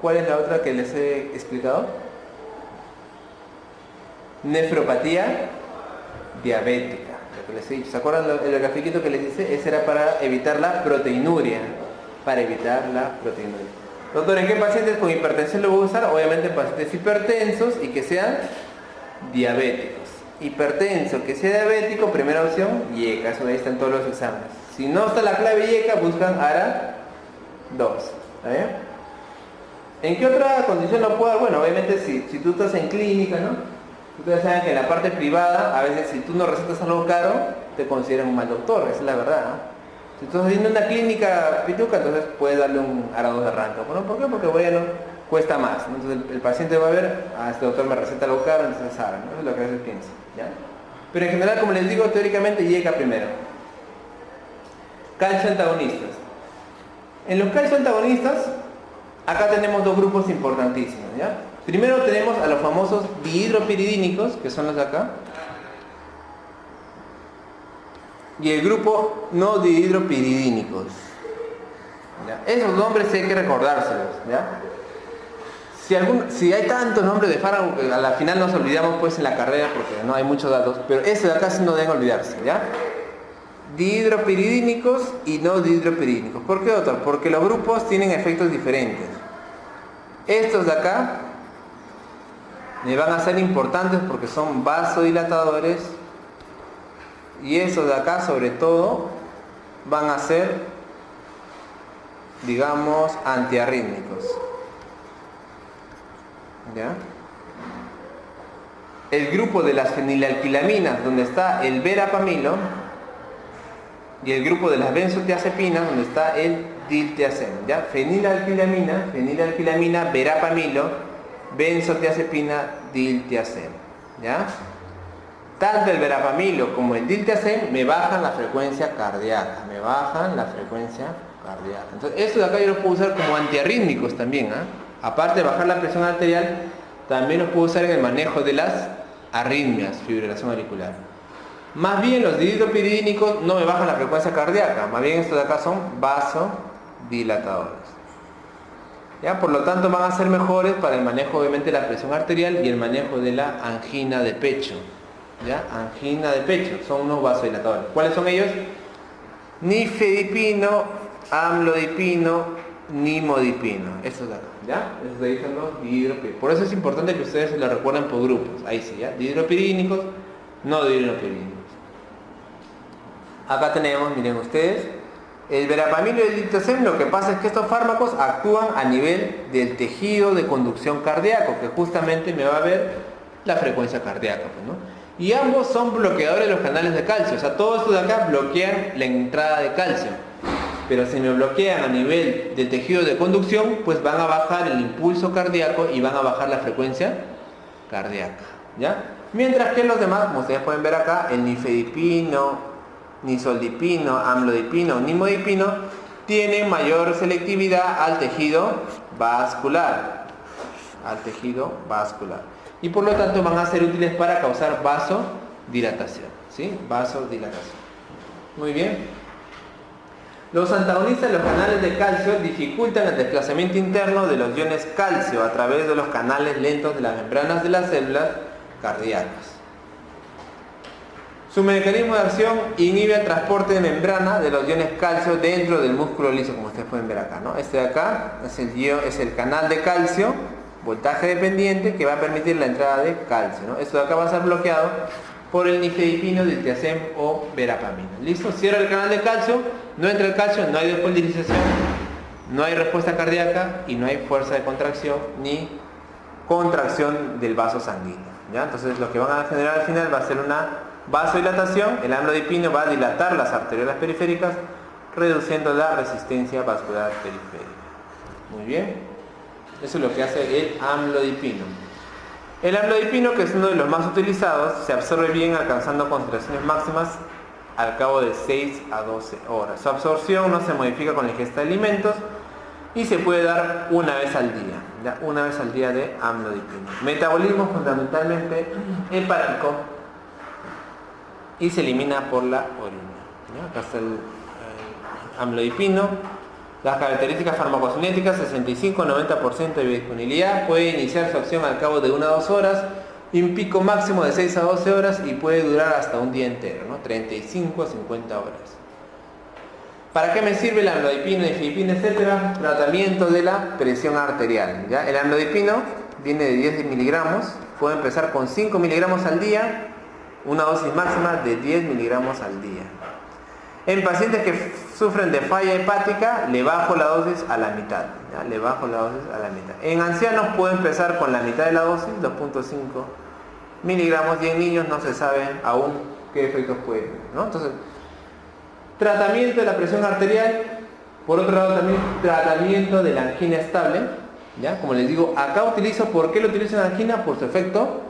Speaker 1: ¿Cuál es la otra que les he explicado? Nefropatía diabética, lo que les he dicho. ¿Se acuerdan el grafiquito que les hice? Ese era para evitar la proteinuria. Para evitar la proteinuria. Doctor, ¿en qué pacientes con hipertensión lo voy a usar? Obviamente en pacientes hipertensos y que sean diabéticos. Hipertenso, que sea diabético, primera opción, YECA. Eso ahí están todos los exámenes. Si no está la clave YECA, buscan ARA2. ¿Está bien? ¿En qué otra condición lo puedo dar? Bueno, obviamente si tú estás en clínica, ¿no? Ustedes saben que en la parte privada, a veces si tú no recetas algo caro, te consideran un mal doctor, esa es la verdad, ¿no? Si tú estás haciendo una clínica pituca, entonces puedes darle un ARA2 de arranque. ¿Por qué? Porque bueno, cuesta más, ¿no? Entonces el paciente va a ver, este doctor me receta algo caro, entonces sabe, ¿no? Eso es lo que a veces piensa, ¿ya? Pero en general, como les digo, teóricamente YECA primero. Calcio antagonistas. En los calcio antagonistas, acá tenemos dos grupos importantísimos, ¿ya? Primero tenemos a los famosos dihidropiridínicos, que son los de acá. Y el grupo no dihidropiridínicos. ¿Ya? Esos nombres hay que recordárselos, ¿ya? Si hay tantos nombres de fármacos que a la final nos olvidamos pues en la carrera porque no hay muchos datos, pero ese de acá sí no deben olvidarse, ¿ya? Dihidropiridínicos y no dihidropiridínicos. ¿Por qué, doctor? Porque los grupos tienen efectos diferentes. Estos de acá me van a ser importantes porque son vasodilatadores y estos de acá sobre todo van a ser, digamos, antiarrítmicos. ¿Ya? El grupo de las fenilalquilaminas, donde está el verapamilo, y el grupo de las benzodiazepinas, donde está el diltiazem. ¿Ya? Fenilalquilamina, verapamilo, benzodiazepina, diltiazem. ¿Ya? Tanto el verapamilo como el diltiazem me bajan la frecuencia cardíaca. Entonces, esto de acá yo lo puedo usar como antiarrítmicos también, ¿eh? Aparte de bajar la presión arterial, también los puedo usar en el manejo de las arritmias, fibrilación auricular. Más bien los dihidropiridínicos no me bajan la frecuencia cardíaca, más bien estos de acá son vasodilatadores. ¿Ya? Por lo tanto van a ser mejores para el manejo obviamente de la presión arterial y el manejo de la angina de pecho. ¿Ya? Angina de pecho, son unos vasodilatadores. ¿Cuáles son ellos? Nifedipino, amlodipino, nimodipino. Estos de acá, ¿ya? Esos de ahí son los dihidropiridínicos. Por eso es importante que ustedes se lo recuerden por grupos. Ahí sí, ¿ya? Dihidropiridínicos, no dihidropiridínicos. Acá tenemos, miren ustedes, el verapamilo y el diltiazem. Lo que pasa es que estos fármacos actúan a nivel del tejido de conducción cardíaco, que justamente me va a ver la frecuencia cardíaca, pues, ¿no? Y ambos son bloqueadores de los canales de calcio. O sea, todos estos de acá bloquean la entrada de calcio. Pero si me bloquean a nivel del tejido de conducción, pues van a bajar el impulso cardíaco y van a bajar la frecuencia cardíaca, ¿ya? Mientras que los demás, como ustedes pueden ver acá, el nifedipino, nisoldipino, amlodipino, nimodipino, tienen mayor selectividad al tejido vascular. Y por lo tanto van a ser útiles para causar vasodilatación, ¿sí? Vasodilatación. Muy bien. Los antagonistas de los canales de calcio dificultan el desplazamiento interno de los iones calcio a través de los canales lentos de las membranas de las células cardíacas. Su mecanismo de acción inhibe el transporte de membrana de los iones calcio dentro del músculo liso, como ustedes pueden ver acá, ¿no? Este de acá es el canal de calcio, voltaje dependiente, que va a permitir la entrada de calcio, ¿no? Esto de acá va a ser bloqueado por el nifedipino, diltiazem o verapamina. ¿Listo? Cierra el canal de calcio, no entra el calcio, no hay despolarización, no hay respuesta cardíaca y no hay fuerza de contracción ni contracción del vaso sanguíneo, ¿ya? Entonces lo que van a generar al final va a ser una vasodilatación. El amlodipino va a dilatar las arteriolas periféricas, reduciendo la resistencia vascular periférica. Muy bien. Eso es lo que hace el amlodipino. El amlodipino, que es uno de los más utilizados, se absorbe bien alcanzando concentraciones máximas al cabo de 6 a 12 horas. Su absorción no se modifica con la ingesta de alimentos y se puede dar una vez al día, ¿ya? Una vez al día de amlodipino. Metabolismo fundamentalmente hepático y se elimina por la orina, ¿ya? Acá está el amlodipino. Las características farmacocinéticas: 65-90% de biodisponibilidad, puede iniciar su acción al cabo de 1 a 2 horas, y un pico máximo de 6 a 12 horas y puede durar hasta un día entero, ¿no? 35 a 50 horas. ¿Para qué me sirve el amlodipino, nifedipino, etcétera? Tratamiento de la presión arterial, ¿ya? El amlodipino viene de 10 miligramos, puede empezar con 5 miligramos al día, una dosis máxima de 10 miligramos al día. En pacientes que sufren de falla hepática, le bajo la dosis a la mitad, ¿ya? Le bajo la dosis a la mitad. En ancianos puedo empezar con la mitad de la dosis, 2.5 miligramos, y en niños no se sabe aún qué efectos puede tener, ¿no? Entonces, tratamiento de la presión arterial. Por otro lado, también tratamiento de la angina estable, ¿ya? Como les digo, acá utilizo, ¿por qué lo utilizo en angina? Por su efecto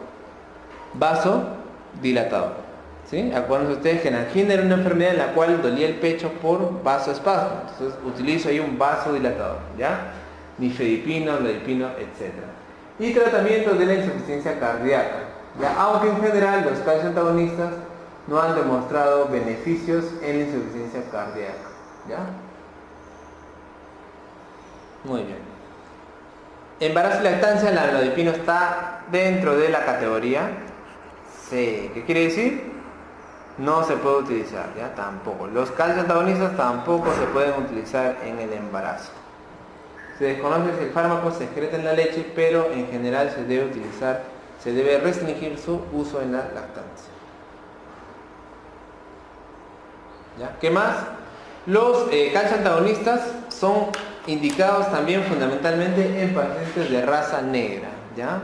Speaker 1: vasodilatador. ¿Sí? Acuérdense ustedes que la angina era una enfermedad en la cual dolía el pecho por vasoespasmo. Entonces utilizo ahí un vasodilatador, ¿ya? Nifedipino, amlodipino, etc. Y tratamiento de la insuficiencia cardíaca, ¿ya? Aunque en general los calcio antagonistas no han demostrado beneficios en la insuficiencia cardíaca, ¿ya? Muy bien. Embarazo y lactancia, el amlodipino está dentro de la categoría C. ¿Qué quiere decir? No se puede utilizar, ¿ya? Tampoco. Los calcio antagonistas tampoco se pueden utilizar en el embarazo. Se desconoce si el fármaco se excreta en la leche, pero en general se debe utilizar, se debe restringir su uso en la lactancia. ¿Ya? ¿Qué más? Los calcio antagonistas son indicados también fundamentalmente en pacientes de raza negra, ¿ya?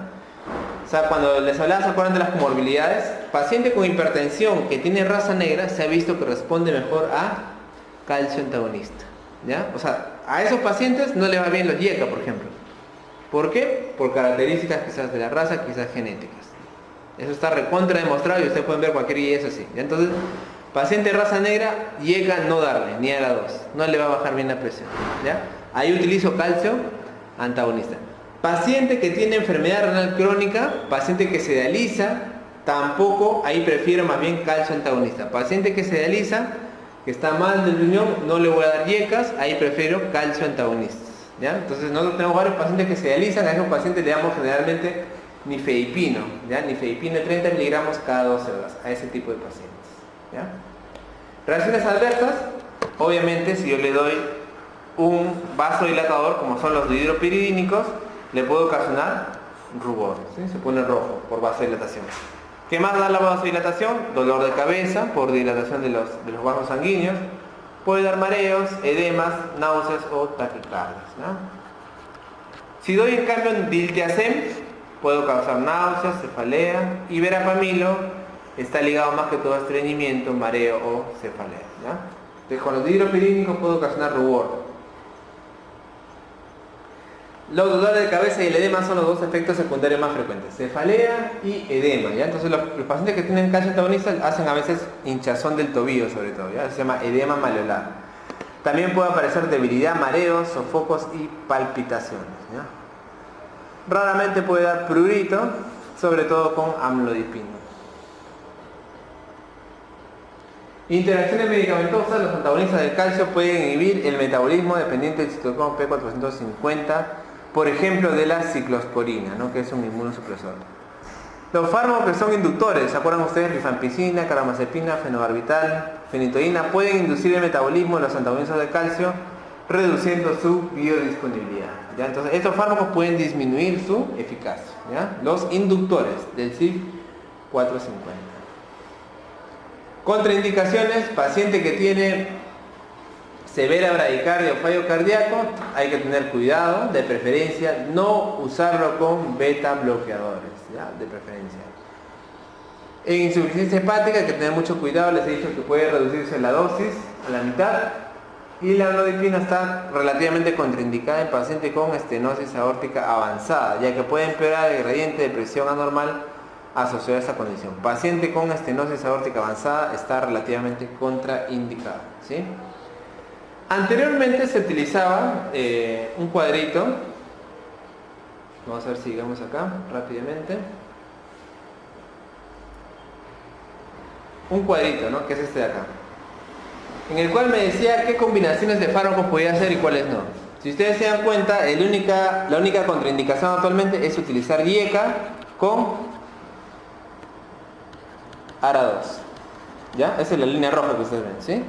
Speaker 1: O sea, cuando les hablaba, ¿se acuerdan de las comorbilidades? Paciente con hipertensión que tiene raza negra se ha visto que responde mejor a calcio antagonista, ¿ya? O sea, a esos pacientes no le va bien los IECA, por ejemplo. ¿Por qué? Por características quizás de la raza, quizás genéticas. Eso está recontra demostrado y ustedes pueden ver cualquier guía, eso así, ¿ya? Entonces, paciente de raza negra, IECA no darle, ni a la 2. No le va a bajar bien la presión, ¿ya? Ahí utilizo calcio antagonista. Paciente que tiene enfermedad renal crónica, paciente que se dializa, tampoco, ahí prefiero más bien calcio antagonista. Paciente que se dializa, que está mal del riñón, no le voy a dar IECAS, ahí prefiero calcio antagonista, ¿ya? Entonces nosotros tenemos varios pacientes que se dializan, a esos pacientes le damos generalmente nifedipino, ¿ya? Nifedipino de 30 miligramos cada 12 horas, a ese tipo de pacientes, ¿ya? Reacciones adversas, obviamente si yo le doy un vasodilatador, como son los dihidropiridínicos, le puede ocasionar rubor, ¿sí? Se pone rojo por vasodilatación. ¿Qué más da la vasodilatación? Dolor de cabeza por dilatación de los vasos sanguíneos. Puede dar mareos, edemas, náuseas o taquicardias, ¿no? Si doy en cambio diltiazem, puedo causar náuseas, cefalea, y verapamilo está ligado más que todo a estreñimiento, mareo o cefalea, ¿ya? Entonces con los dihidropiridínicos puedo ocasionar rubor. Los dolores de cabeza y el edema son los dos efectos secundarios más frecuentes, cefalea y edema, ¿ya? Entonces los pacientes que tienen calcio antagonista hacen a veces hinchazón del tobillo, sobre todo, ¿ya? Se llama edema maleolar. También puede aparecer debilidad, mareos, sofocos y palpitaciones, ¿ya? Raramente puede dar prurito, sobre todo con amlodipino. Interacciones medicamentosas, los antagonistas del calcio pueden inhibir el metabolismo dependiente del citocromo P450, por ejemplo de la ciclosporina, ¿no? Que es un inmunosupresor. Los fármacos que son inductores, ¿se acuerdan ustedes? Rifampicina, carbamazepina, fenobarbital, fenitoína, pueden inducir el metabolismo de los antagonistas del calcio, reduciendo su biodisponibilidad, ¿ya? Entonces, estos fármacos pueden disminuir su eficacia, ¿ya? Los inductores del CYP450. Contraindicaciones, paciente que tiene severa bradicardia o fallo cardíaco, hay que tener cuidado, de preferencia no usarlo con beta bloqueadores, ¿ya? De preferencia. En insuficiencia hepática hay que tener mucho cuidado, les he dicho que puede reducirse la dosis a la mitad, y la amlodipina está relativamente contraindicada en pacientes con estenosis aórtica avanzada, ya que puede empeorar el gradiente de presión anormal asociado a esta condición. Paciente con estenosis aórtica avanzada está relativamente contraindicado, ¿sí? Anteriormente se utilizaba un cuadrito. Vamos a ver si llegamos acá rápidamente. Un cuadrito, ¿no? Que es este de acá, en el cual me decía qué combinaciones de fármacos podía hacer y cuáles no. Si ustedes se dan cuenta, la única contraindicación actualmente es utilizar IECA con ARA2, ¿ya? Esa es la línea roja que ustedes ven, ¿sí?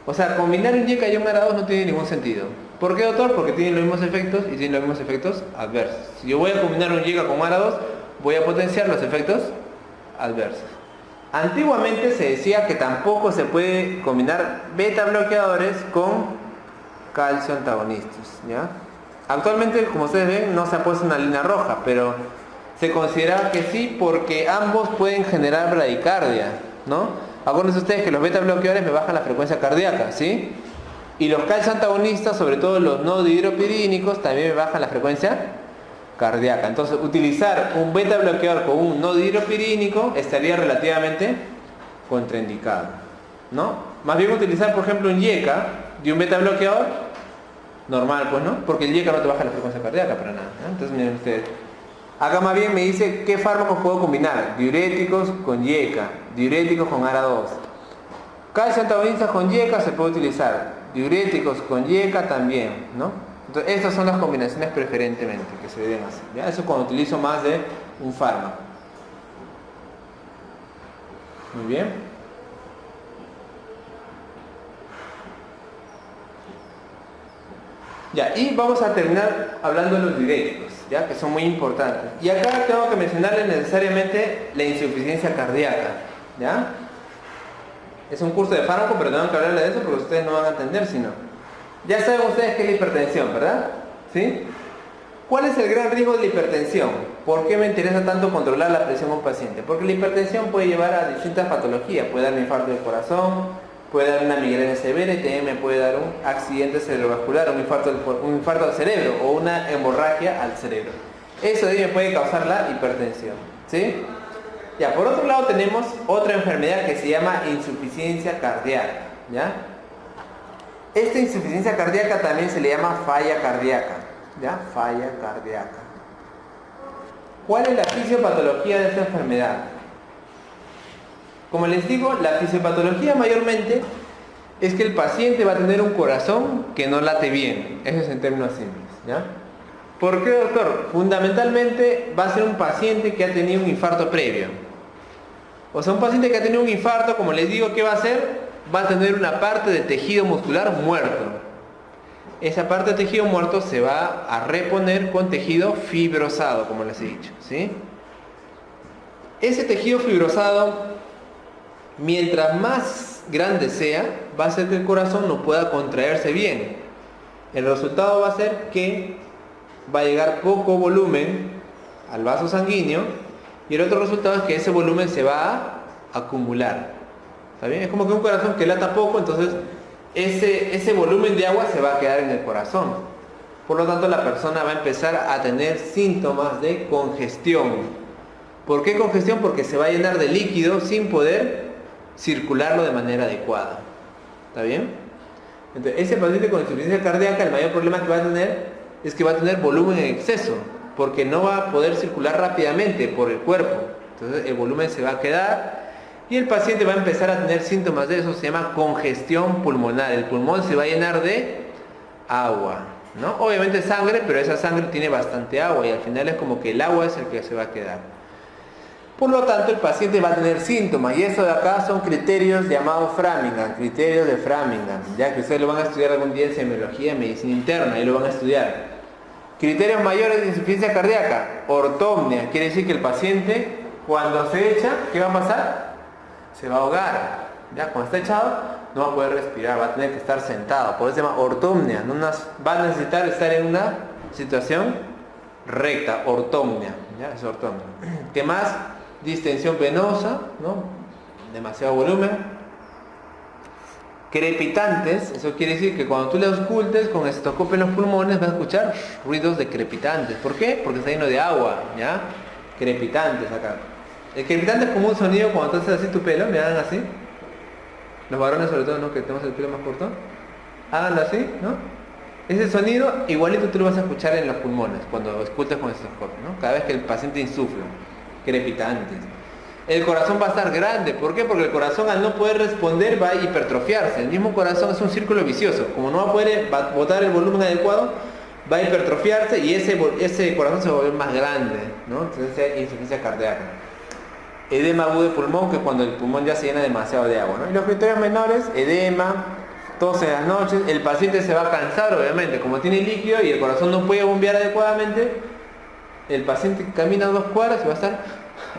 Speaker 1: O sea, combinar un IECA y un ARA2 no tiene ningún sentido. ¿Por qué, doctor? Porque tienen los mismos efectos y tienen los mismos efectos adversos. Si yo voy a combinar un IECA con ARA2, voy a potenciar los efectos adversos. Antiguamente se decía que tampoco se puede combinar beta bloqueadores con calcio antagonistas, ¿ya? Actualmente, como ustedes ven, no se ha puesto una línea roja, pero se consideraba que sí, porque ambos pueden generar bradicardia, ¿no? Acuérdense ustedes que los beta bloqueadores me bajan la frecuencia cardíaca, ¿sí? Y los calcio antagonistas, sobre todo los no dihidropirínicos, también me bajan la frecuencia cardíaca. Entonces, utilizar un beta bloqueador con un no dihidropirínico estaría relativamente contraindicado, ¿no? Más bien utilizar, por ejemplo, un IECA y un beta bloqueador normal, pues, ¿no? Porque el IECA no te baja la frecuencia cardíaca para nada, ¿no? Entonces, miren ustedes. Acá más bien me dice qué fármacos puedo combinar. Diuréticos con IECA, diuréticos con ARA2. Calcio antagonistas con IECA se puede utilizar. Diuréticos con IECA también, ¿no? Entonces, estas son las combinaciones preferentemente que se deben hacer, ¿ya? Eso cuando utilizo más de un fármaco. Muy bien. Ya, y vamos a terminar hablando de los diuréticos, ¿ya? Que son muy importantes. Y acá tengo que mencionarles necesariamente la insuficiencia cardíaca, ¿ya? Es un curso de fármaco, pero tengo que hablarles de eso porque ustedes no van a entender si no. Ya saben ustedes qué es la hipertensión, ¿verdad? ¿Sí? ¿Cuál es el gran riesgo de la hipertensión? ¿Por qué me interesa tanto controlar la presión de un paciente? Porque la hipertensión puede llevar a distintas patologías. Puede dar un infarto del corazón, puede dar una migraña severa y también me puede dar un accidente cerebrovascular, un infarto al cerebro o una hemorragia al cerebro. Eso de ahí me puede causar la hipertensión, ¿sí? Ya, por otro lado tenemos otra enfermedad que se llama insuficiencia cardíaca, ¿ya? Esta insuficiencia cardíaca también se le llama falla cardíaca, ¿ya? Falla cardíaca. ¿Cuál es la fisiopatología de esta enfermedad? Como les digo, la fisiopatología mayormente es que el paciente va a tener un corazón que no late bien. Eso es en términos simples, ¿ya? ¿Por qué, doctor? Fundamentalmente va a ser un paciente que ha tenido un infarto previo. O sea, un paciente que ha tenido un infarto, como les digo, ¿qué va a hacer? Va a tener una parte de tejido muscular muerto. Esa parte de tejido muerto se va a reponer con tejido fibrosado, como les he dicho, ¿sí? Ese tejido fibrosado, mientras más grande sea, va a hacer que el corazón no pueda contraerse bien. El resultado va a ser que va a llegar poco volumen al vaso sanguíneo y el otro resultado es que ese volumen se va a acumular. ¿Está bien? Es como que un corazón que lata poco, entonces ese volumen de agua se va a quedar en el corazón. Por lo tanto, la persona va a empezar a tener síntomas de congestión. ¿Por qué congestión? Porque se va a llenar de líquido sin poder circularlo de manera adecuada. ¿Está bien? Entonces, ese paciente con insuficiencia cardíaca, el mayor problema que va a tener es que va a tener volumen en exceso, porque no va a poder circular rápidamente por el cuerpo. Entonces, el volumen se va a quedar y el paciente va a empezar a tener síntomas de eso, se llama congestión pulmonar. El pulmón se va a llenar de agua, ¿no? Obviamente sangre, pero esa sangre tiene bastante agua y al final es como que el agua es el que se va a quedar. Por lo tanto, el paciente va a tener síntomas y eso de acá son criterios llamados Framingham, criterios de Framingham, ya que ustedes lo van a estudiar algún día en semiología, medicina interna, y lo van a estudiar. Criterios mayores de insuficiencia cardíaca, ortopnea, quiere decir que el paciente cuando se echa, ¿qué va a pasar? Se va a ahogar, ya cuando está echado no va a poder respirar, va a tener que estar sentado, por eso se llama ortopnea, va a necesitar estar en una situación recta, ortopnea, ya es ortopnea. ¿Qué más? Distensión venosa, ¿no? Demasiado volumen. Crepitantes, eso quiere decir que cuando tú le auscultes con estetoscopio en los pulmones vas a escuchar ruidos de crepitantes. ¿Por qué? Porque está lleno de agua, ¿ya? Crepitantes acá. El crepitante es como un sonido cuando tú haces así tu pelo, me hagan así. Los varones sobre todo, ¿no? Que tenemos el pelo más corto. Háganlo así, ¿no? Ese sonido igualito tú lo vas a escuchar en los pulmones cuando auscultes con estetoscopio, ¿no? Cada vez que el paciente insufla. Crepitantes. El corazón va a estar grande. ¿Por qué? Porque el corazón al no poder responder va a hipertrofiarse. El mismo corazón es un círculo vicioso. Como no va a poder botar el volumen adecuado, va a hipertrofiarse y ese corazón se va a volver más grande, ¿no? Entonces hay insuficiencia cardíaca. Edema agudo de pulmón, que es cuando el pulmón ya se llena demasiado de agua, ¿no? Y los criterios menores, edema, tos en las noches. El paciente se va a cansar, obviamente. Como tiene líquido y el corazón no puede bombear adecuadamente, el paciente camina 2 cuadras y va a estar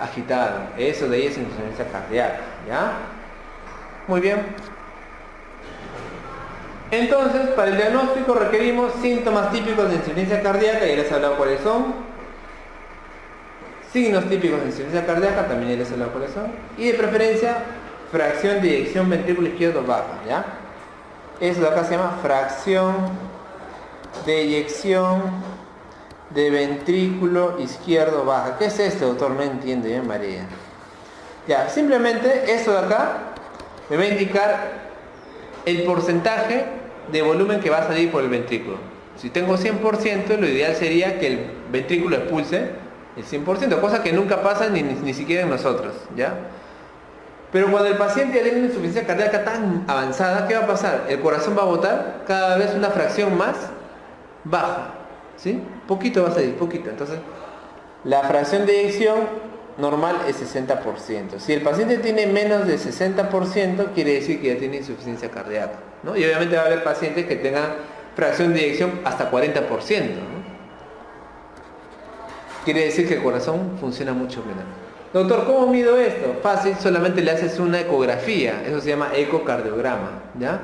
Speaker 1: agitado. Eso de ahí es insuficiencia cardíaca, ¿ya? Muy bien. Entonces, para el diagnóstico requerimos síntomas típicos de insuficiencia cardíaca, ya les he hablado cuáles son. Signos típicos de insuficiencia cardíaca, también ya les he hablado cuáles son. Y de preferencia, fracción de eyección ventrículo izquierdo baja, ¿ya? Eso de acá se llama fracción de eyección de ventrículo izquierdo baja. ¿Qué es esto, doctor? No entiende, María. Ya, simplemente eso de acá me va a indicar el porcentaje de volumen que va a salir por el ventrículo. Si tengo 100%, lo ideal sería que el ventrículo expulse el 100%, cosa que nunca pasa ni siquiera en nosotros, ¿ya? Pero cuando el paciente ya tiene una insuficiencia cardíaca tan avanzada, ¿qué va a pasar? El corazón va a botar cada vez una fracción más baja, ¿sí? Poquito va a salir, poquito. Entonces, la fracción de eyección normal es 60%. Si el paciente tiene menos de 60%, quiere decir que ya tiene insuficiencia cardíaca, ¿no? Y obviamente va a haber pacientes que tengan fracción de eyección hasta 40%, ¿no? Quiere decir que el corazón funciona mucho menos. Doctor, ¿cómo mido esto? Fácil, solamente le haces una ecografía. Eso se llama ecocardiograma, ¿ya?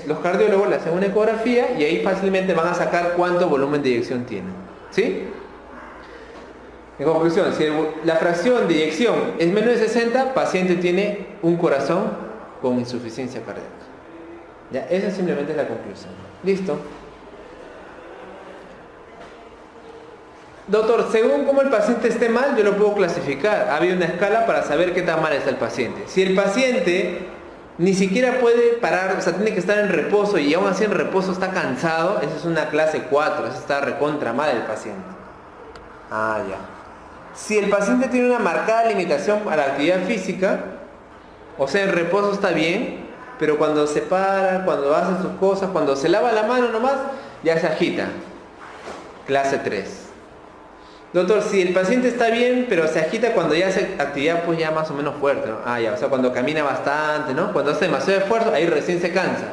Speaker 1: Los cardiólogos le hacen una ecografía y ahí fácilmente van a sacar cuánto volumen de eyección tienen, ¿sí? En conclusión, si la fracción de eyección es menos de 60, paciente tiene un corazón con insuficiencia cardíaca. ¿Ya? Esa simplemente es la conclusión. ¿Listo? Doctor, según cómo el paciente esté mal, yo lo puedo clasificar. Había una escala para saber qué tan mal está el paciente. Si el paciente ni siquiera puede parar, o sea, tiene que estar en reposo y aún así en reposo está cansado, esa es una clase 4, esa está recontra mal el paciente. Ah, ya. Si el paciente tiene una marcada limitación a la actividad física, o sea, en reposo está bien, pero cuando se para, cuando hace sus cosas, cuando se lava la mano nomás, ya se agita. Clase 3. Doctor, si el paciente está bien, pero se agita cuando ya hace actividad pues ya más o menos fuerte, ¿no? Ah, ya, o sea, cuando camina bastante, ¿no? Cuando hace demasiado esfuerzo, ahí recién se cansa.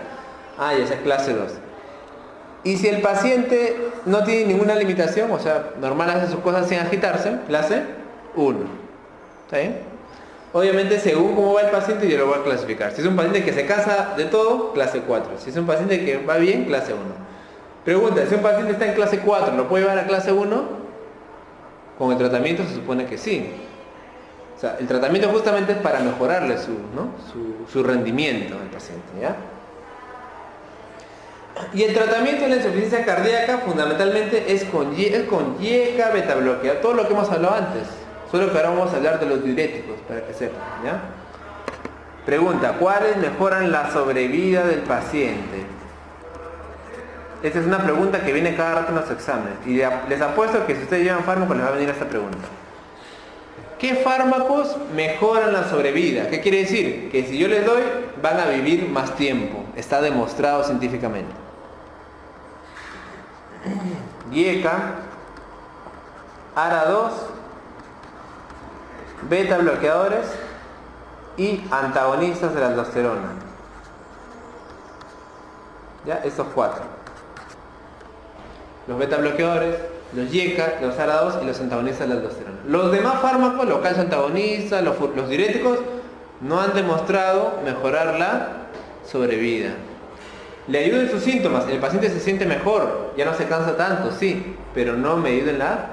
Speaker 1: Ah, ya, esa es clase 2. Y si el paciente no tiene ninguna limitación, o sea, normal hace sus cosas sin agitarse, clase 1. ¿Está bien? Obviamente, según cómo va el paciente, yo lo voy a clasificar. Si es un paciente que se cansa de todo, clase 4. Si es un paciente que va bien, clase 1. Pregunta, si un paciente está en clase 4, ¿lo puede llevar a clase 1? Con el tratamiento se supone que sí. O sea, el tratamiento justamente es para mejorarle su rendimiento al paciente, ¿ya? Y el tratamiento de la insuficiencia cardíaca fundamentalmente es con IECA, beta bloqueador, todo lo que hemos hablado antes. Solo que ahora vamos a hablar de los diuréticos, para que sepan, ¿ya? Pregunta, ¿cuáles mejoran la sobrevida del paciente? Esta es una pregunta que viene cada rato en los exámenes. Y les apuesto que si ustedes llevan fármaco les va a venir esta pregunta. ¿Qué fármacos mejoran la sobrevida? ¿Qué quiere decir? Que si yo les doy, van a vivir más tiempo. Está demostrado científicamente. IECA, ARA2, beta bloqueadores y antagonistas de la aldosterona. ¿Ya? Estos 4. Los beta bloqueadores, los IECA, los ARA2 y los antagonistas de la aldosterona. Los demás fármacos, los calcio antagonistas, los diuréticos, no han demostrado mejorar la sobrevida. Le ayuda en sus síntomas, el paciente se siente mejor, ya no se cansa tanto, sí, pero no me ayuda en la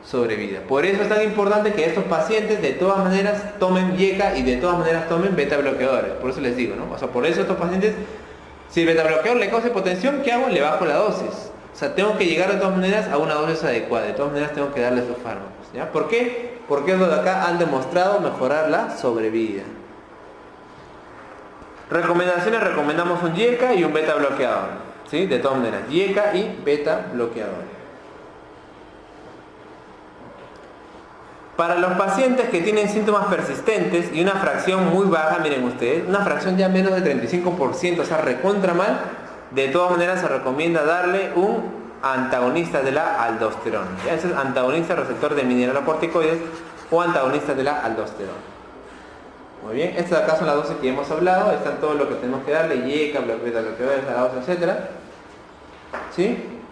Speaker 1: sobrevida. Por eso es tan importante que estos pacientes de todas maneras tomen IECA y de todas maneras tomen beta bloqueadores. Por eso les digo, ¿no? O sea, por eso estos pacientes, si el beta bloqueador le causa hipotensión, ¿qué hago? Le bajo la dosis. O sea, tengo que llegar de todas maneras a una dosis adecuada. De todas maneras tengo que darle estos fármacos, ¿ya? ¿Por qué? Porque los de acá han demostrado mejorar la sobrevida. Recomendaciones, recomendamos un IECA y un beta bloqueador, ¿sí? De todas maneras, IECA y beta bloqueador. Para los pacientes que tienen síntomas persistentes y una fracción muy baja, miren ustedes, una fracción ya menos del 35%, o sea, recontra mal, de todas maneras se recomienda darle un antagonista de la aldosterona. ¿Ya? Ese es antagonista receptor de mineralocorticoides o antagonista de la aldosterona. Muy bien, estas acá son las dosis que hemos hablado, están todo lo que tenemos que darle, IECA, beta bloqueadores, etc. ¿Sí?